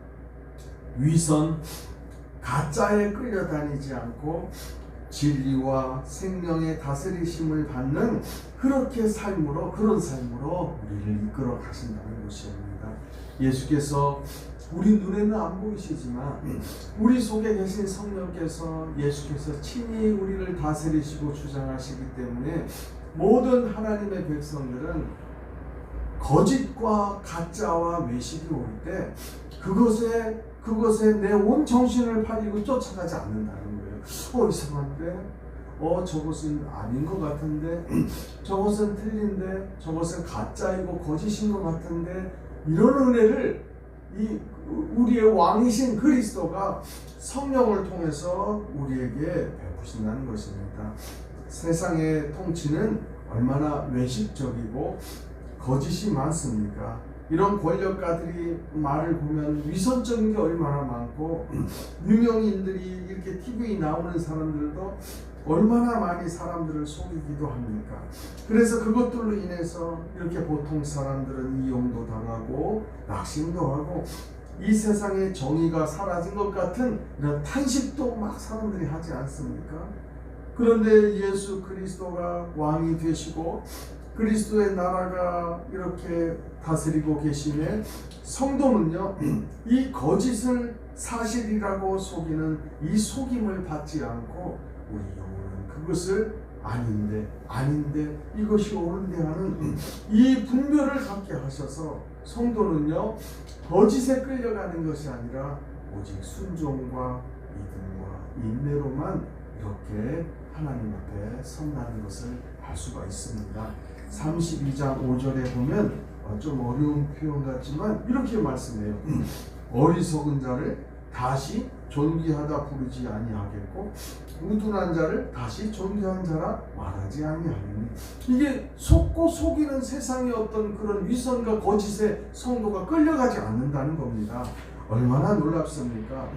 위선, 가짜에 끌려다니지 않고 진리와 생명의 다스리심을 받는 그런 삶으로 우리를 이끌어 가신다는 것입니다. 예수께서 우리 눈에는 안 보이시지만 우리 속에 계신 성령께서 예수께서 친히 우리를 다스리시고 주장하시기 때문에 모든 하나님의 백성들은 거짓과 가짜와 외식이 올 때 그것에 내 온 정신을 팔리고 쫓아가지 않는다는 거예요. 이상한데? 저것은 아닌 것 같은데? 저것은 틀린데? 저것은 가짜이고 거짓인 것 같은데? 이런 은혜를 우리의 왕이신 그리스도가 성령을 통해서 우리에게 베푸신다는 것입니다. 세상의 통치는 얼마나 외식적이고 거짓이 많습니까? 이런 권력가들이 말을 보면 위선적인 게 얼마나 많고 유명인들이 이렇게 TV에 나오는 사람들도 얼마나 많이 사람들을 속이기도 합니까? 그래서 그것들로 인해서 이렇게 보통 사람들은 이용도 당하고 낙심도 하고 이 세상의 정의가 사라진 것 같은 이런 탄식도 막 사람들이 하지 않습니까? 그런데 예수 그리스도가 왕이 되시고 그리스도의 나라가 이렇게 다스리고 계시네 성도는요 이 거짓을 사실이라고 속이는 이 속임을 받지 않고 우리 영혼은 그것을 아닌데 이것이 옳은데 하는 이 분별을 갖게 하셔서 성도는요 거짓에 끌려가는 것이 아니라 오직 순종과 믿음과 인내로만 이렇게 하나님 앞에 선다는 것을 알 수가 있습니다. 32장 5절에 보면 좀 어려운 표현 같지만 이렇게 말씀해요. 어리석은 자를 다시 존귀하다 부르지 아니하겠고 우둔한 자를 다시 존귀한 자라 말하지 아니하리니. 이게 속고 속이는 세상의 어떤 그런 위선과 거짓에 성도가 끌려가지 않는다는 겁니다. 얼마나 놀랍습니까?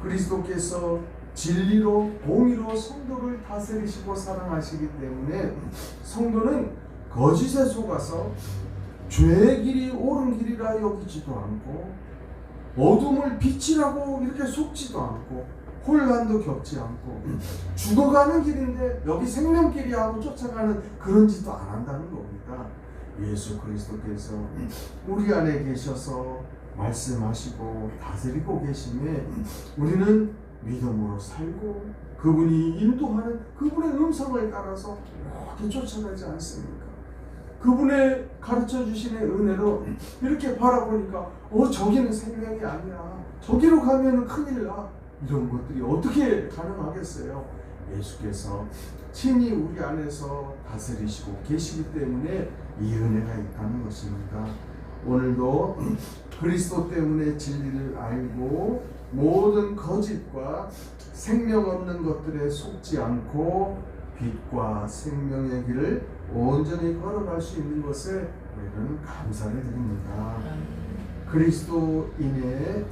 그리스도께서 진리로 공의로 성도를 다스리시고 사랑하시기 때문에 성도는 거짓에 속아서 죄의 길이 옳은 길이라 여기지도 않고 어둠을 빛이라고 이렇게 속지도 않고 혼란도 겪지 않고 죽어가는 길인데 여기 생명길이 하고 쫓아가는 그런 짓도 안 한다는 겁니다. 예수 그리스도께서 우리 안에 계셔서 말씀하시고 다스리고 계심에 우리는 믿음으로 살고 그분이 인도하는 그분의 음성을 따라서 이렇게 쫓아가지 않습니까? 그분의 가르쳐 주시는 은혜로 이렇게 바라보니까 저기는 생명이 아니야. 저기로 가면 큰일 나. 이런 것들이 어떻게 가능하겠어요? 예수께서 친히 우리 안에서 다스리시고 계시기 때문에 이 은혜가 있다는 것입니다. 오늘도 그리스도 때문에 진리를 알고 모든 거짓과 생명 없는 것들에 속지 않고 빛과 생명의 길을 온전히 걸어갈 수 있는 것에 우리는 감사를 드립니다. 그리스도인의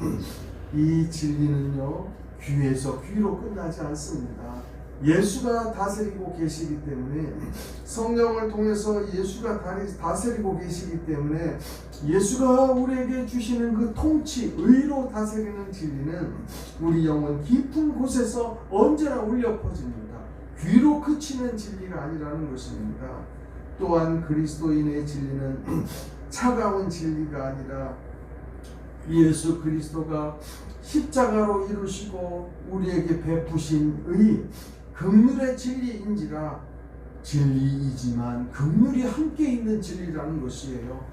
이 진리는요 귀에서 귀로 끝나지 않습니다. 예수가 다스리고 계시기 때문에 성령을 통해서 예수가 다스리고 계시기 때문에 예수가 우리에게 주시는 그 통치, 의로 다스리는 진리는 우리 영혼 깊은 곳에서 언제나 울려 퍼집니다. 귀로 그치는 진리가 아니라는 것입니다. 또한 그리스도인의 진리는 차가운 진리가 아니라 예수 그리스도가 십자가로 이루시고 우리에게 베푸신 의 긍휼의 진리인지라 진리이지만 긍휼이 함께 있는 진리라는 것이에요.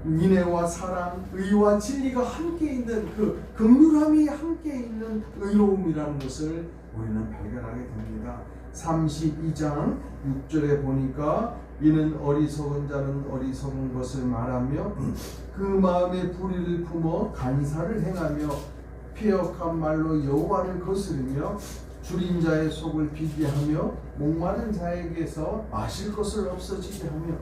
인애와 사랑, 의와 진리가 함께 있는 그 긍휼함이 함께 있는 의로움이라는 것을 우리는 발견하게 됩니다. 32장 6절에 보니까 이는 어리석은 자는 어리석은 것을 말하며 그 마음에 불의를 품어 간사를 행하며 폐역한 말로 여호와를 거스르며 줄인 자의 속을 비게 하며 목마른 자에게서 마실 것을 없어지게 하며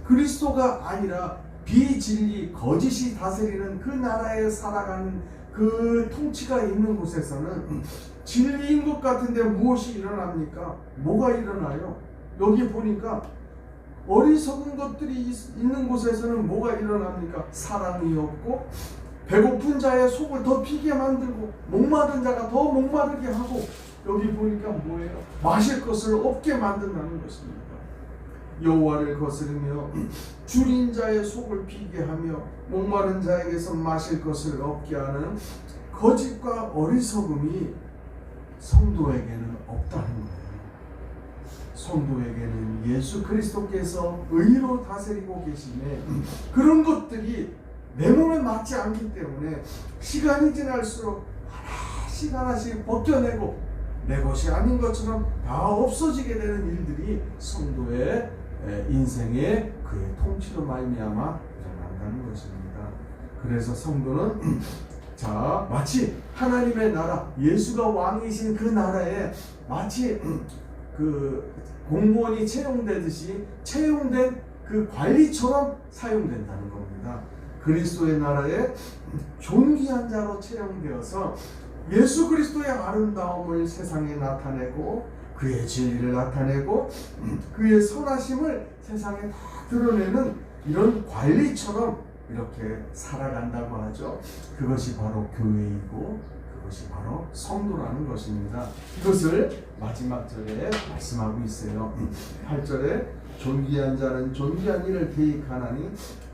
그리스도가 아니라 비진리 거짓이 다스리는 그 나라에 살아가는 그 통치가 있는 곳에서는 진리인 것 같은데 무엇이 일어납니까? 뭐가 일어나요? 여기 보니까 어리석은 것들이 있는 곳에서는 뭐가 일어납니까? 사랑이 없고 배고픈 자의 속을 더 비게 만들고 목마른 자가 더 목마르게 하고 여기 보니까 뭐예요? 마실 것을 없게 만든다는 것입니다. 여호와를 거스르며 줄인 자의 속을 비게 하며 목마른 자에게서 마실 것을 없게 하는 거짓과 어리석음이 성도에게는 없다는 거예요. 성도에게는 예수 그리스도께서 의로 다스리고 계시네 그런 것들이 내 몸에 맞지 않기 때문에 시간이 지날수록 하나씩 하나씩 벗겨내고 내 것이 아닌 것처럼 다 없어지게 되는 일들이 성도의 인생의 그의 통치로 말미암아 일어난다는 것입니다. 그래서 성도는 자 마치 하나님의 나라 예수가 왕이신 그 나라에 마치 그 공무원이 채용되듯이 채용된 그 관리처럼 사용된다는 겁니다. 그리스도의 나라에 존귀한 자로 채용되어서 예수 그리스도의 아름다움을 세상에 나타내고 그의 진리를 나타내고 그의 선하심을 세상에 다 드러내는 이런 관리처럼 이렇게 살아간다고 하죠. 그것이 바로 교회이고 그것이 바로 성도라는 것입니다. 이것을 마지막 절에 말씀하고 있어요. 8절에 존귀한 자는 존귀한 일을 계획하나니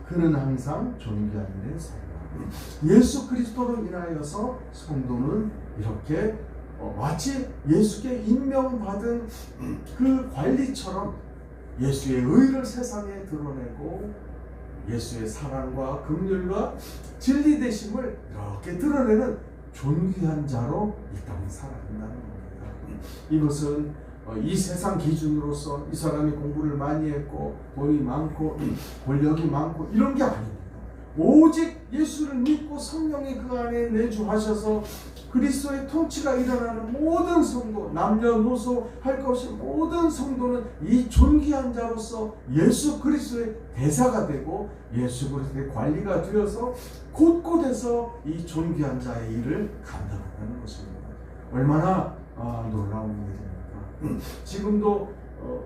그는 항상 존귀한 일에 살라. 예수 그리스도로 인하여서 성도는 이렇게 마치 예수께 임명받은 그 관리처럼 예수의 의를 세상에 드러내고 예수의 사랑과 긍휼과 진리 되심을 이렇게 드러내는 존귀한 자로 이 땅에 살아간다는 겁니다. 이것은 이 세상 기준으로서 이 사람이 공부를 많이 했고 돈이 많고 권력이 많고 이런 게 아닙니다. 오직 예수를 믿고 성령이 그 안에 내주하셔서 그리스도의 통치가 일어나는 모든 성도, 남녀노소 할 것 없이 모든 성도는 이 존귀한 자로서 예수 그리스도의 대사가 되고 예수 그리스도의 관리가 되어서 곳곳에서 이 존귀한 자의 일을 감당한다는 것입니다. 얼마나 놀라운 일입니까? 지금도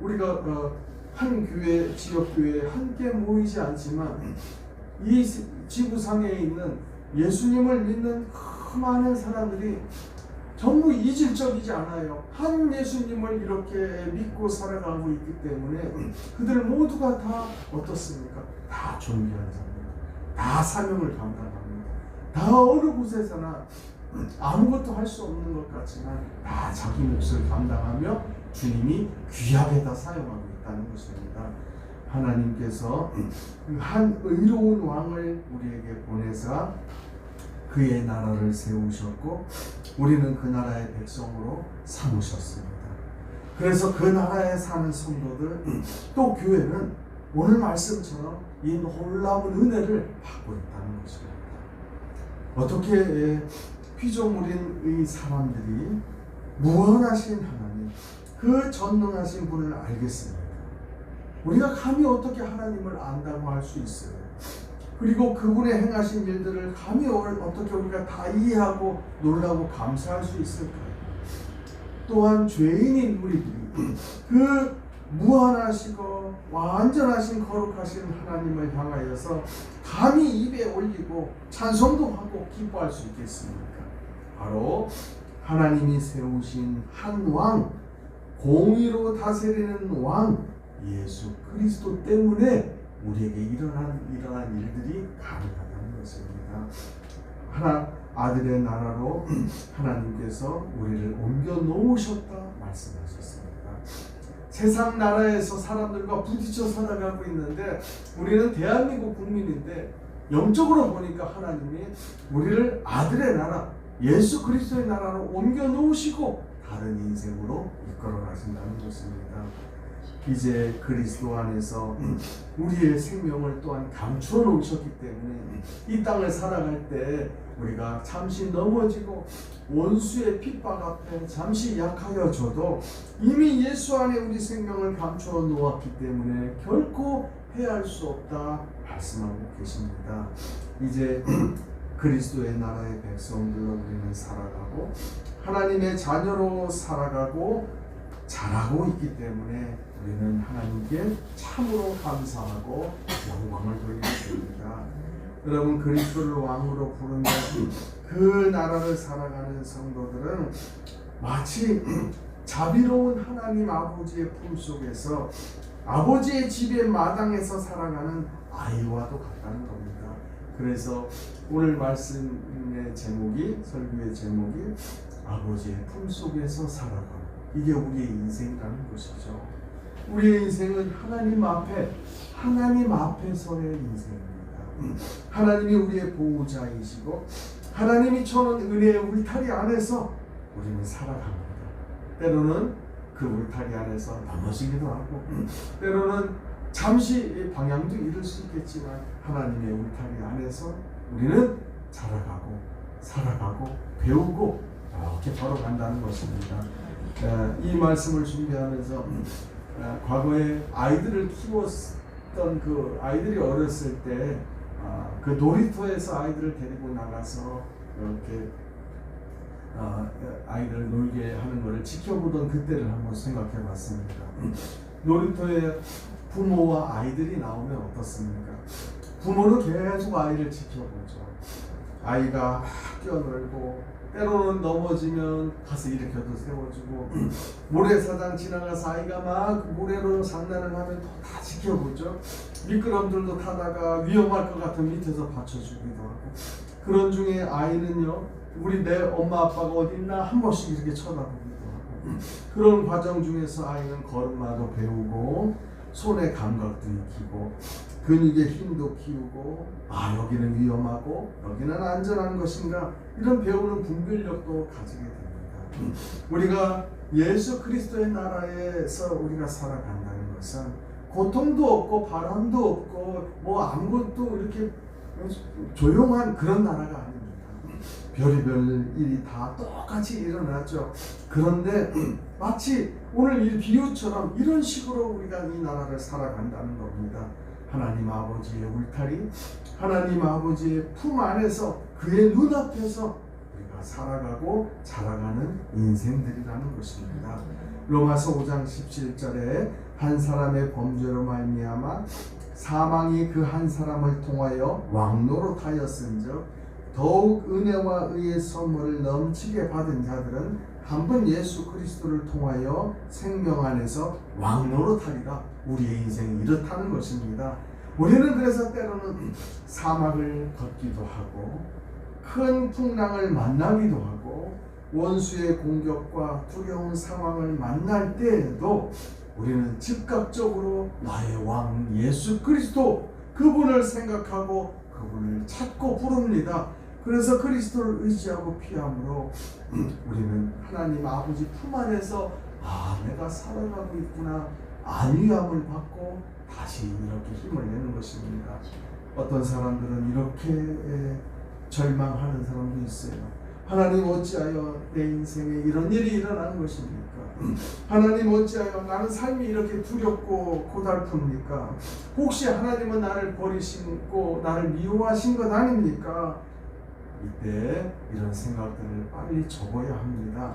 우리가 한 교회, 지역교회에 함께 모이지 않지만 이 지구상에 있는 예수님을 믿는 그 많은 사람들이 전부 이질적이지 않아요. 한 예수님을 이렇게 믿고 살아가고 있기 때문에 그들 모두가 다 어떻습니까? 다 존귀한 자입니다. 다 사명을 감당합니다. 다 어느 곳에서나 아무것도 할 수 없는 것 같지만 다 자기 몫을 감당하며 주님이 귀하게다 사용하고 있다는 것입니다. 하나님께서 한 의로운 왕을 우리에게 보내사 그의 나라를 세우셨고 우리는 그 나라의 백성으로 삼으셨습니다. 그래서 그 나라에 사는 성도들 또 교회는 오늘 말씀처럼 이 놀라운 은혜를 받고 있다는 것입니다. 어떻게 피조물인 이 사람들이 무한하신 하나님, 그 전능하신 분을 알겠습니까? 우리가 감히 어떻게 하나님을 안다고 할 수 있어요? 그리고 그분의 행하신 일들을 감히 어떻게 우리가 다 이해하고 놀라고 감사할 수 있을까요? 또한 죄인인 우리들이 그 무한하시고 완전하신 거룩하신 하나님을 향하여서 감히 입에 올리고 찬송도 하고 기뻐할 수 있겠습니까? 바로 하나님이 세우신 한 왕, 공의로 다스리는 왕 예수 그리스도 때문에 우리에게 일어난 일들이 가능하다는 것입니다. 아들의 나라로 하나님께서 우리를 옮겨 놓으셨다 말씀하셨습니다. 세상 나라에서 사람들과 부딪혀 살아가고 있는데 우리는 대한민국 국민인데 영적으로 보니까 하나님이 우리를 아들의 나라 예수 그리스도의 나라로 옮겨 놓으시고 다른 인생으로 이끌어 가신다는 것입니다. 이제 그리스도 안에서 우리의 생명을 또한 감추어 놓으셨기 때문에 이 땅을 살아갈 때 우리가 잠시 넘어지고 원수의 핍박 앞에 잠시 약하여져도 이미 예수 안에 우리 생명을 감추어 놓았기 때문에 결코 해할 수 없다 말씀하고 계십니다. 이제 그리스도의 나라의 백성들로 우리는 살아가고 하나님의 자녀로 살아가고 자라고 있기 때문에 우리는 하나님께 참으로 감사하고 영광을 돌리게 됩니다. 여러분, 그리스도를 왕으로 부르는 그 나라를 살아가는 성도들은 마치 자비로운 하나님 아버지의 품속에서 아버지의 집의 마당에서 살아가는 아이와도 같다는 겁니다. 그래서 오늘 말씀의 제목이, 설교의 제목이 아버지의 품속에서 살아가고, 이게 우리의 인생이라는 것이죠. 우리의 인생은 하나님 앞에서의 인생입니다. 하나님이 우리의 보호자이시고 하나님이 쳐놓은 은혜의 울타리 안에서 우리는 살아갑니다. 때로는 그 울타리 안에서 넘어지기도 하고 때로는 잠시 방향도 잃을 수 있겠지만 하나님의 울타리 안에서 우리는 자라가고 살아가고 배우고 이렇게 걸어간다는 것입니다. 이 말씀을 준비하면서 과거에 아이들을 키웠던 그 아이들이 어렸을 때 그 놀이터에서 아이들을 데리고 나가서 이렇게 아이들을 놀게 하는 것을 지켜보던 그때를 한번 생각해 봤습니다. 놀이터에 부모와 아이들이 나오면 어떻습니까? 부모는 계속 아이를 지켜보죠. 아이가 막 뛰어놀고 때로는 넘어지면 가서 일으켜도 세워주고 모래사장 지나가서 아이가 막 모래로 장난을 하면 또 다 지켜보죠. 미끄럼들도 타다가 위험할 것 같은 밑에서 받쳐주기도 하고, 그런 중에 아이는요, 우리 내 엄마 아빠가 어디 있나 한 번씩 이렇게 쳐다보기도 하고, 그런 과정 중에서 아이는 걸음마도 배우고 손의 감각도 익히고 근육의 힘도 키우고, 여기는 위험하고 여기는 안전한 것인가, 이런 배우는 분별력도 가지게 됩니다. 우리가 예수 그리스도의 나라에서 우리가 살아간다는 것은 고통도 없고 바람도 없고 뭐 아무것도 이렇게 조용한 그런 나라가 아닙니다. 별의별 일이 다 똑같이 일어나죠. 그런데 마치 오늘 이 비유처럼 이런 식으로 우리가 이 나라를 살아간다는 겁니다. 하나님 아버지의 울타리, 하나님 아버지의 품 안에서 그의 눈앞에서 우리가 살아가고 자라가는 인생들이라는 것입니다. 로마서 5장 17절에 한 사람의 범죄로 말미암아 사망이 그 한 사람을 통하여 왕노릇하였은즉 더욱 은혜와 의의 선물을 넘치게 받은 자들은 한 번 예수 그리스도를 통하여 생명 안에서 왕노릇하리라. 우리의 인생이 이렇다는 것입니다. 우리는 그래서 때로는 사막을 걷기도 하고 큰 풍랑을 만나기도 하고 원수의 공격과 두려운 상황을 만날 때에도 우리는 즉각적으로 나의 왕 예수 그리스도, 그분을 생각하고 그분을 찾고 부릅니다. 그래서 그리스도를 의지하고 피함으로 우리는 하나님 아버지 품 안에서 내가 살아가고 있구나 안위함을 받고 다시 이렇게 힘을 내는 것입니다. 어떤 사람들은 이렇게 절망하는 사람도 있어요. 하나님 어찌하여 내 인생에 이런 일이 일어나는 것입니까? 하나님 어찌하여 나는 삶이 이렇게 두렵고 고달픕니까? 혹시 하나님은 나를 버리시고 나를 미워하신 것 아닙니까? 이때 이런 생각들을 빨리 접어야 합니다.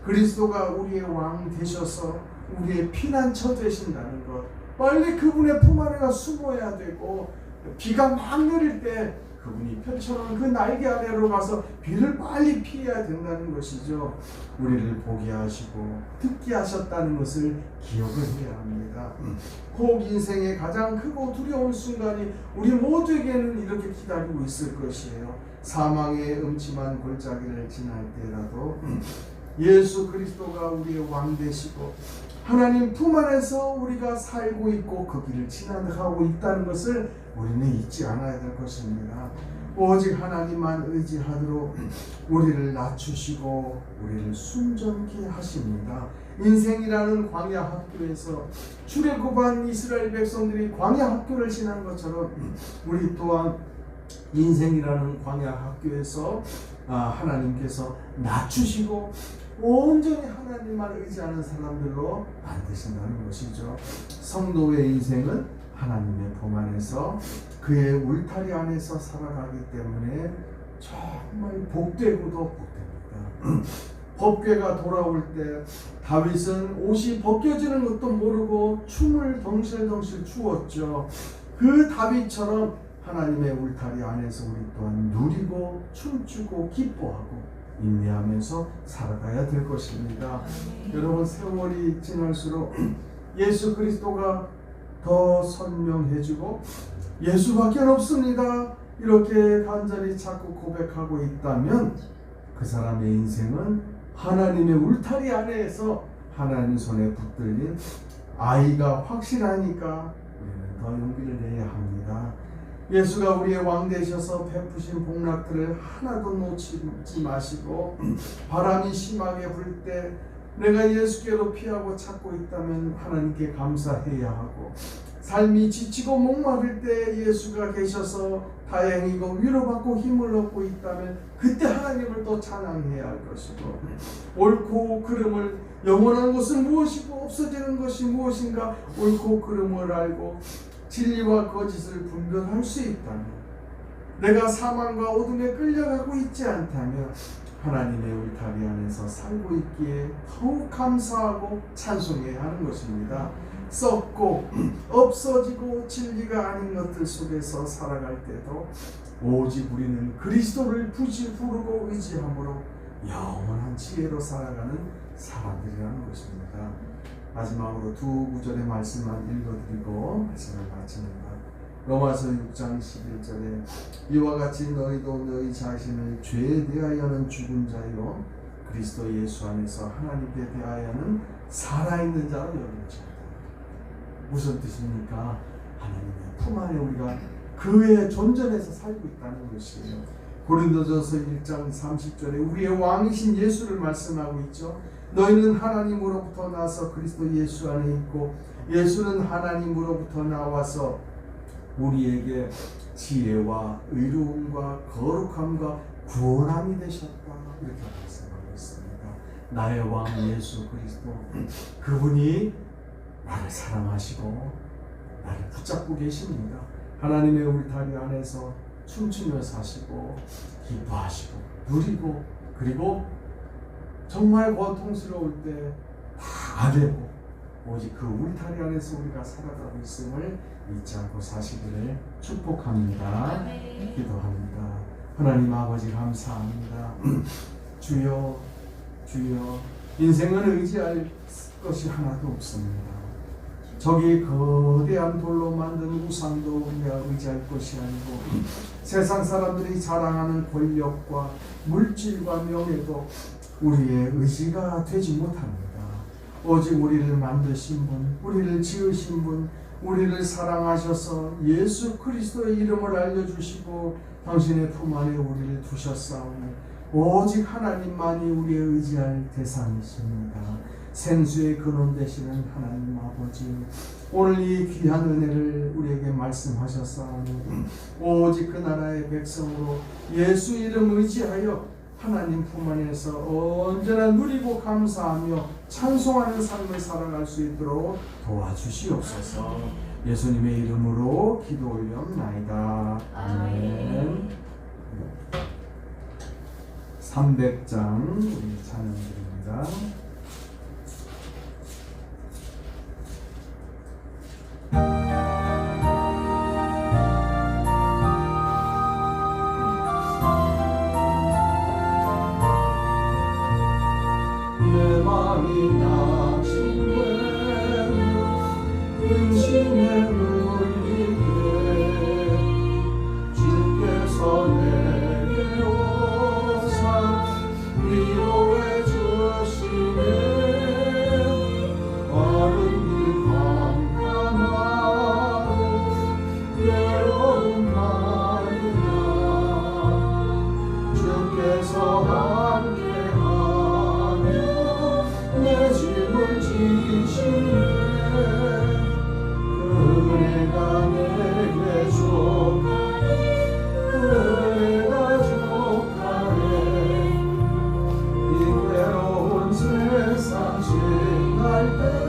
그리스도가 우리의 왕 되셔서 우리의 피난처 되신다는 것, 빨리 그분의 품 안에 숨어야 되고, 비가 막 내릴 때 그분이 펼쳐놓은 그 날개 아래로 가서 비를 빨리 피해야 된다는 것이죠. 우리를 보게 하시고 듣게 하셨다는 것을 기억을 해야 합니다. 혹 인생의 가장 크고 두려운 순간이 우리 모두에게는 이렇게 기다리고 있을 것이에요. 사망의 음침한 골짜기를 지날 때라도 예수 그리스도가 우리의 왕 되시고 하나님 품 안에서 우리가 살고 있고 그 길을 지나가고 있다는 것을 우리는 잊지 않아야 될 것입니다. 오직 하나님만 의지하도록 우리를 낮추시고 우리를 순전케 하십니다. 인생이라는 광야 학교에서 출애굽한 이스라엘 백성들이 광야 학교를 지난 것처럼 우리 또한 인생이라는 광야 학교에서 하나님께서 낮추시고 온전히 하나님만 의지하는 사람들로 만드신다는 것이죠. 성도의 인생은 하나님의 품 안에서 그의 울타리 안에서 살아가기 때문에 정말 복되고도 복됩니다. 법궤가 돌아올 때 다윗은 옷이 벗겨지는 것도 모르고 춤을 덩실덩실 추었죠. 그 다윗처럼 하나님의 울타리 안에서 우리 또한 누리고 춤추고 기뻐하고 인내하면서 살아가야 될 것입니다. 여러분, 세월이 지날수록 예수 그리스도가 더 선명해지고 예수밖에 없습니다 이렇게 간절히 자꾸 고백하고 있다면 그 사람의 인생은 하나님의 울타리 안에서 하나님 손에 붙들린 아이가 확실하니까 우리는 더 용기를 내야 합니다. 예수가 우리의 왕 되셔서 베푸신 복락들을 하나도 놓치지 마시고 바람이 심하게 불 때 내가 예수께로 피하고 찾고 있다면 하나님께 감사해야 하고, 삶이 지치고 목마를 때 예수가 계셔서 다행이고 위로받고 힘을 얻고 있다면 그때 하나님을 또 찬양해야 할 것이고, 옳고 그름을, 영원한 것은 무엇이고 없어지는 것이 무엇인가 옳고 그름을 알고 진리와 거짓을 분별할 수 있다면, 내가 사망과 어둠에 끌려가고 있지 않다면 하나님의 울타리 안에서 살고 있기에 더욱 감사하고 찬송해야 하는 것입니다. 썩고 없어지고 진리가 아닌 것들 속에서 살아갈 때도 오직 우리는 그리스도를 부르고 의지함으로 영원한 지혜로 살아가는 사람들이라는 것입니다. 마지막으로 두 구절의 말씀만 읽어드리고 말씀을 마칩니다. 로마서 6장 11절에 이와 같이 너희도 너희 자신을 죄에 대하여는 죽은 자요 그리스도 예수 안에서 하나님께 대하여는 살아있는 자로 여기자. 무슨 뜻입니까? 하나님의 품 안에 우리가 그의 존전에서 살고 있다는 것이에요. 고린도전서 1장 30절에 우리의 왕이신 예수를 말씀하고 있죠. 너희는 하나님으로부터 나서 그리스도 예수 안에 있고 예수는 하나님으로부터 나와서 우리에게 지혜와 의로움과 거룩함과 구원함이 되셨다. 이렇게 말씀하고 있습니다. 나의 왕 예수 그리스도, 그분이 나를 사랑하시고 나를 붙잡고 계십니다. 하나님의 울타리 안에서 춤추며 사시고 기뻐하시고 누리고, 그리고 정말 고통스러울 때 다 되고 오직 그 울타리 안에서 우리가 살아가고 있음을 잊지 않고 사시기를 축복합니다. 기도합니다. 하나님 아버지 감사합니다. 주여, 주여, 인생은 의지할 것이 하나도 없습니다. 저기 거대한 돌로 만든 우상도 우리가 의지할 것이 아니고 세상 사람들이 자랑하는 권력과 물질과 명예도 우리의 의지가 되지 못합니다. 오직 우리를 만드신 분, 우리를 지으신 분, 우리를 사랑하셔서 예수 그리스도의 이름을 알려주시고 당신의 품 안에 우리를 두셨사오니 오직 하나님만이 우리의 의지할 대상이십니다. 생수의 근원 되시는 하나님 아버지, 오늘 이 귀한 은혜를 우리에게 말씀하셨사오니 오직 그 나라의 백성으로 예수 이름 의지하여 하나님 품 안에서 언제나 누리고 감사하며 찬송하는 삶을 살아갈 수 있도록 도와주시옵소서. 예수님의 이름으로 기도 올려옵나이다. 아멘. 300장 우리 찬양드립니다. 내 맘이 낙심되며 근심에 눌리게 주께서 내게 오사 위로해 주시네. 갈 때